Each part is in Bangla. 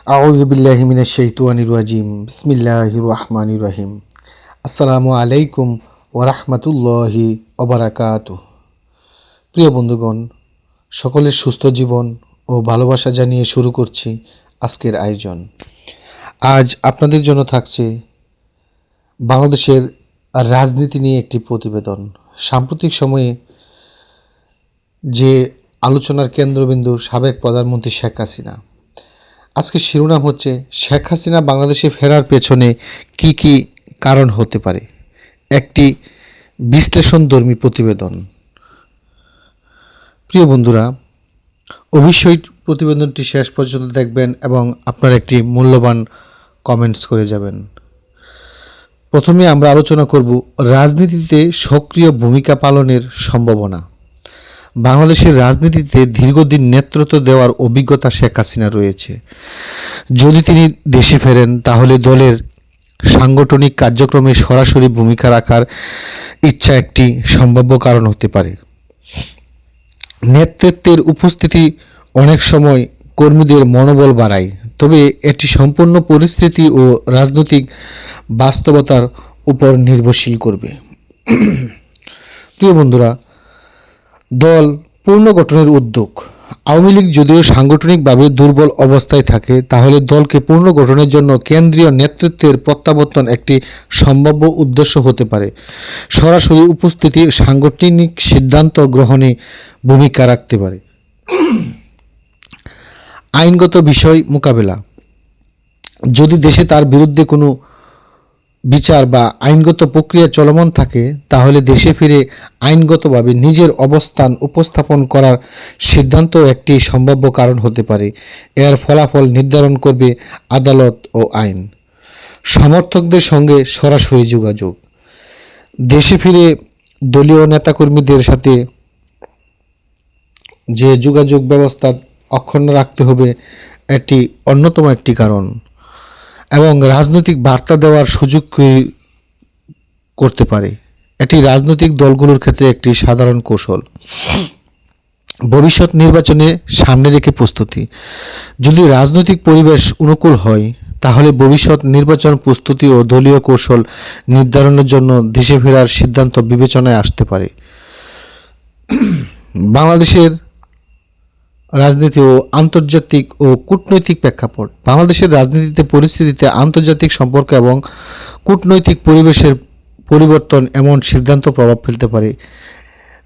আউযু বিল্লাহি মিনাশ শাইতানির রাজিম। বিসমিল্লাহির রহমানির রহিম। আসসালামু আলাইকুম ওয়া রাহমাতুল্লাহি ওয়া বারাকাতুহু। প্রিয় বন্ধুগণ, সকলের সুস্থ জীবন ও ভালোবাসা জানিয়ে শুরু করছি আজকের আয়োজন। আজ আপনাদের জন্য থাকছে বাংলাদেশের রাজনীতি নিয়ে একটি প্রতিবেদন। সাম্প্রতিক সময়ে যে আলোচনার কেন্দ্রবিন্দু সাবেক প্রধানমন্ত্রী শেখ হাসিনা। আজকের শিরোনাম হচ্ছে শেখ হাসিনা বাংলাদেশে ফেরার পেছনে কি কি কারণ হতে পারে, একটি বিশ্লেষণধর্মী প্রতিবেদন। প্রিয় বন্ধুরা, অবশ্যই প্রতিবেদনটি শেষ পর্যন্ত দেখবেন এবং আপনার একটি মূল্যবান কমেন্টস করে যাবেন। প্রথমে আমরা আলোচনা করব রাজনীতিতে সক্রিয় ভূমিকা পালনের সম্ভাবনা। বাংলাদেশের রাজনীতিতে দীর্ঘদিন নেতৃত্ব দেওয়ার অভিজ্ঞতা শেখ হাসিনা রয়েছে। যদি তিনি দেশে ফেরেন তাহলে দলের সাংগঠনিক কার্যক্রমে সরাসরি ভূমিকা রাখার ইচ্ছা একটি সম্ভাব্য কারণ হতে পারে। নেতৃত্বের উপস্থিতি অনেক সময় কর্মীদের মনোবল বাড়ায়, তবে এটি সম্পূর্ণ পরিস্থিতি ও রাজনৈতিক বাস্তবতার উপর নির্ভরশীল করবে। প্রিয় বন্ধুরা, দল পুনর্গঠনের উদ্যোগ। আওয়ামী লীগ যদিও সাংগঠনিকভাবে দুর্বল অবস্থায় থাকে, তাহলে দলকে পুনর্গঠনের জন্য কেন্দ্রীয় নেতৃত্বের প্রত্যাবর্তন একটি সম্ভাব্য উদ্দেশ্য হতে পারে। সরাসরি উপস্থিতি সাংগঠনিক সিদ্ধান্ত গ্রহণে ভূমিকা রাখতে পারে। আইনগত বিষয় মোকাবেলা। যদি দেশে তার বিরুদ্ধে কোনো বিচার বা আইনগত প্রক্রিয়া চলমান থাকে, তাহলে দেশে ফিরে আইনগতভাবে নিজের অবস্থান উপস্থাপন করার সিদ্ধান্ত একটি সম্ভাব্য কারণ হতে পারে। এর ফলাফল নির্ধারণ করবে আদালত ও আইন। সমর্থকদের সঙ্গে সরাসরি যোগাযোগ। দেশে ফিরে দলীয় নেতাকর্মীদের সাথে যে যোগাযোগ ব্যবস্থা অক্ষুণ্ণ রাখতে হবে, এটি অন্যতম একটি কারণ। এবং রাজনৈতিক বার্তা দেওয়ার সুযোগ করতে পারে। এটি রাজনৈতিক দলগুলোর ক্ষেত্রে একটি সাধারণ কৌশল। ভবিষ্যৎ নির্বাচনে সামনে রেখে প্রস্তুতি। যদি রাজনৈতিক পরিবেশ অনুকূল হয়, তাহলে ভবিষ্যৎ নির্বাচন প্রস্তুতি ও দলীয় কৌশল নির্ধারণের জন্য দেশে ফেরার সিদ্ধান্ত বিবেচনায় আসতে পারে। বাংলাদেশের রাজনীতি ও আন্তর্জাতিক ও কূটনৈতিক প্রেক্ষাপট। বাংলাদেশের রাজনীতিতে পরিস্থিতিতে আন্তর্জাতিক সম্পর্ক এবং কূটনৈতিক পরিবেশের পরিবর্তন এমন সিদ্ধান্ত প্রভাব ফেলতে পারে,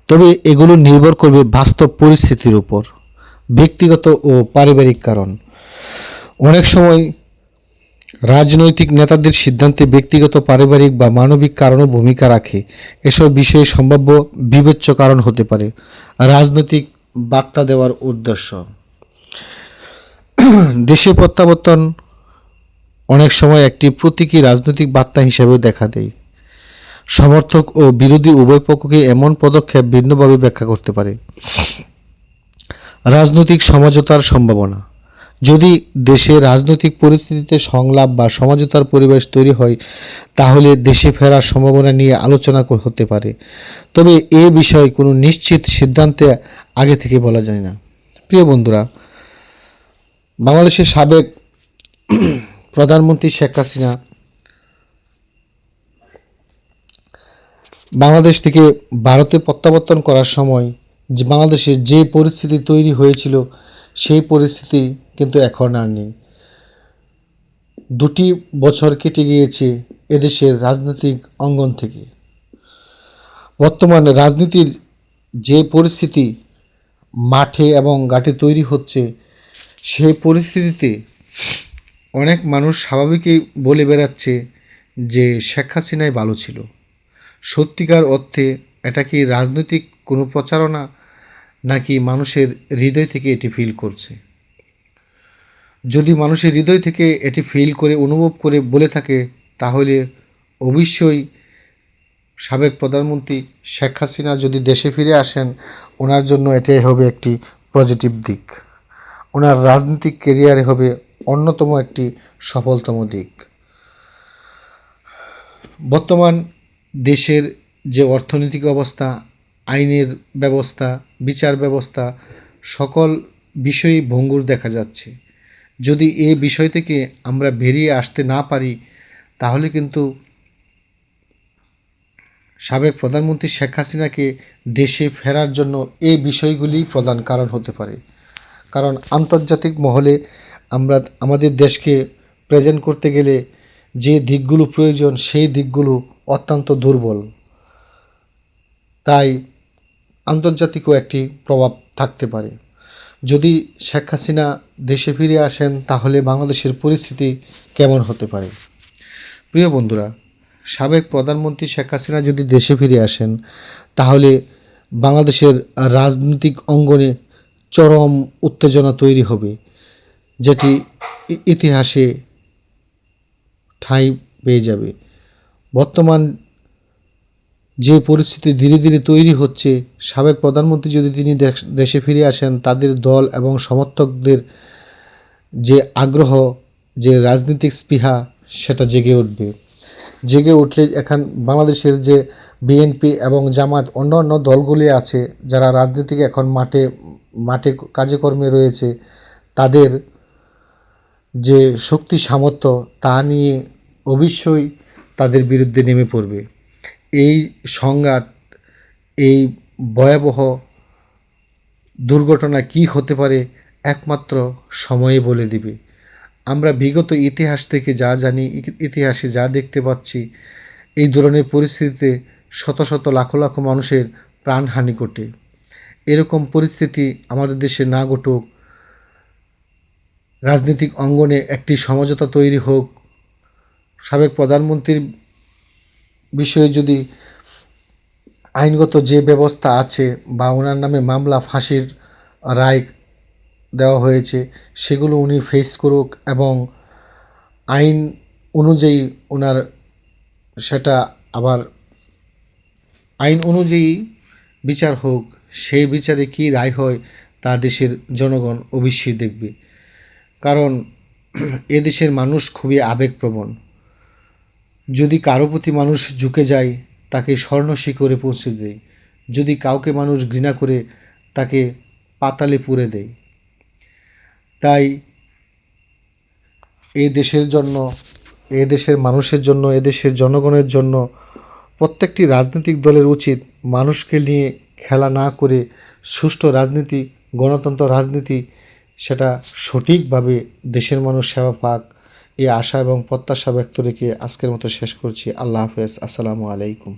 তবে এগুলো নির্ভর করবে বাস্তব পরিস্থিতির উপর। ব্যক্তিগত ও পারিবারিক কারণ। অনেক সময় রাজনৈতিক নেতাদের সিদ্ধান্তে ব্যক্তিগত, পারিবারিক বা মানবিক কারণও ভূমিকা রাখে। এসব বিষয়ে সম্ভাব্য বিবেচ্য কারণ হতে পারে। রাজনৈতিক বার্তা দেওয়ার উদ্দেশ্য। দেশে প্রত্যাবর্তন অনেক সময় একটি প্রতীকী রাজনৈতিক বার্তা হিসেবেও দেখা দেয়। সমর্থক ও বিরোধী উভয় পক্ষকে এমন পদক্ষেপ ভিন্নভাবে ব্যাখ্যা করতে পারে। রাজনৈতিক সমঝোতার সম্ভাবনা। যদি দেশে রাজনৈতিক পরিস্থিতিতে সংলাপ বা সমঝোতার পরিবেশ তৈরি হয়, তাহলে দেশে ফেরার সম্ভাবনা নিয়ে আলোচনা হতে পারে, তবে এ বিষয়ে কোনো নিশ্চিত সিদ্ধান্তে আগে থেকে বলা যায় না। প্রিয় বন্ধুরা, বাংলাদেশের সাবেক প্রধানমন্ত্রী শেখ হাসিনা বাংলাদেশ থেকে ভারতে প্রত্যাবর্তন করার সময় যে বাংলাদেশের যে পরিস্থিতি তৈরি হয়েছিল, সেই পরিস্থিতি কিন্তু এখন আর নেই। 2 বছর কেটে গিয়েছে এদেশের রাজনৈতিক অঙ্গন থেকে। বর্তমানে রাজনীতির যে পরিস্থিতি মাঠে এবং ঘাটে তৈরি হচ্ছে, সেই পরিস্থিতিতে অনেক মানুষ স্বাভাবিকই বলে বেড়াচ্ছে যে শেখ হাসিনাই ভালো ছিল। সত্যিকার অর্থে এটা কি রাজনৈতিক কোনো প্রচারণা, নাকি মানুষের হৃদয় থেকে এটি ফিল করছে? যদি মানুষের হৃদয় থেকে এটি ফিল করে, অনুভব করে বলে থাকে, তাহলে অবশ্যই সাবেক প্রধানমন্ত্রী শেখ হাসিনা যদি দেশে ফিরে আসেন, ওনার জন্য এটাই হবে একটি পজিটিভ দিক। ওনার রাজনৈতিক ক্যারিয়ারে হবে অন্যতম একটি সফলতম দিক। বর্তমান দেশের যে অর্থনৈতিক অবস্থা, আইনের ব্যবস্থা, বিচার ব্যবস্থা, সকল বিষয়েই ভঙ্গুর দেখা যাচ্ছে। যদি এই বিষয় থেকে আমরা বেরিয়ে আসতে না পারি, তাহলে কিন্তু সাবেক প্রধানমন্ত্রী শেখ হাসিনাকে দেশে ফেরার জন্য এই বিষয়গুলি প্রধান কারণ হতে পারে। কারণ আন্তর্জাতিক মহলে আমরা আমাদের দেশকে প্রেজেন্ট করতে গেলে যে দিকগুলো প্রয়োজন সেই দিকগুলো অত্যন্ত দুর্বল। তাই আন্তর্জাতিকও একটি প্রভাব থাকতে পারে। যদি শেখ হাসিনা দেশে ফিরে আসেন, তাহলে বাংলাদেশের পরিস্থিতি কেমন হতে পারে? প্রিয় বন্ধুরা, সাবেক প্রধানমন্ত্রী শেখ হাসিনা যদি দেশে ফিরে আসেন, তাহলে বাংলাদেশের রাজনৈতিক অঙ্গনে চরম উত্তেজনা তৈরি হবে, যেটি ইতিহাসে ঠাঁই পেয়ে যাবে। বর্তমান যে পরিস্থিতি ধীরে ধীরে তৈরি হচ্ছে, সাবেক প্রধানমন্ত্রী যদি তিনি দেশে ফিরে আসেন, তাদের দল এবং সমর্থকদের যে আগ্রহ, যে রাজনৈতিক স্পৃহা, সেটা জেগে উঠবে। জেগে উঠলে এখন বাংলাদেশের যে বিএনপি এবং জামাত অন্যান্য দলগুলি আছে, যারা রাজনীতিকে এখন মাঠে মাঠে কাজে কর্মে রয়েছে, তাদের যে শক্তি সামর্থ্য তা নিয়ে অবশ্যই তাদের বিরুদ্ধে নেমে পড়বে। এই সংঘাত, এই ভয়াবহ দুর্ঘটনা কি হতে পারে একমাত্র সময়ে বলে দিবে। আমরা বিগত ইতিহাস থেকে যা জানি, ইতিহাসে যা দেখতে পাচ্ছি, এই ধরনের পরিস্থিতিতে শত শত লাখ লাখ মানুষের প্রাণহানি ঘটে। এরকম পরিস্থিতি আমাদের দেশে না ঘটুক, রাজনৈতিক অঙ্গনে একটি সমঝোতা তৈরি হোক। সাবেক প্রধানমন্ত্রীর বিষয়ে যদি আইনগত যে ব্যবস্থা আছে বা ওনার নামে মামলা, ফাঁসির রায় দেওয়া হয়েছে, সেগুলো উনি ফেস করুক এবং আইন অনুযায়ী ওনার সেটা আবার আইন অনুযায়ী বিচার হোক। সেই বিচারে কী রায় হয় তা দেশের জনগণ অবশ্যই দেখবে। কারণ এদেশের মানুষ খুবই আবেগপ্রবণ। যদি কারো প্রতি মানুষ ঝুঁকে যায়, তাকে স্বর্ণ শিখরে পৌঁছে দেয়। যদি কাউকে মানুষ ঘৃণা করে, তাকে পাতালে পুরে দেয়। তাই এই দেশের জন্য, এই দেশের মানুষের জন্য, এ দেশের জনগণের জন্য প্রত্যেকটি রাজনৈতিক দলের উচিত মানুষকে নিয়ে খেলা না করে সুষ্ঠু রাজনীতি, গণতন্ত্র রাজনীতি, সেটা সঠিকভাবে দেশের মানুষ সেবা পাক, এই আশা এবং প্রত্যাশা ব্যক্ত রেখে আজকের মতো শেষ করছি। আল্লাহ হাফেজ। আসসালামু আলাইকুম।